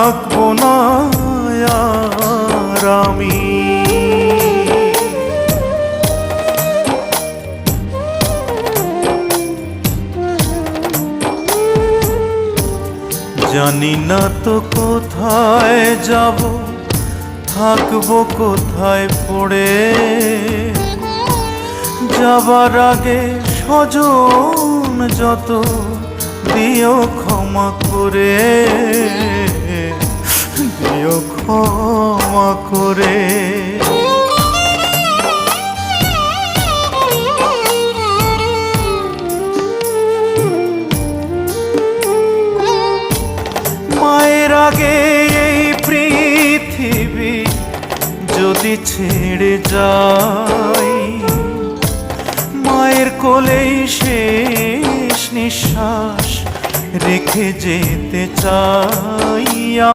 থাকবো না আর আমি। জানি না তো কোথায় যাব, থাকবো কোথায় পড়ে। যাবার আগে স্বজন যত দিও ক্ষমা করে, দিও ক্ষমা করে। মায়ের আগে এই পৃথিবী যদি ছেড়ে যাই, মায়ের কোলেই শেষ নিঃশ্বাস রেখে যেতে চাই।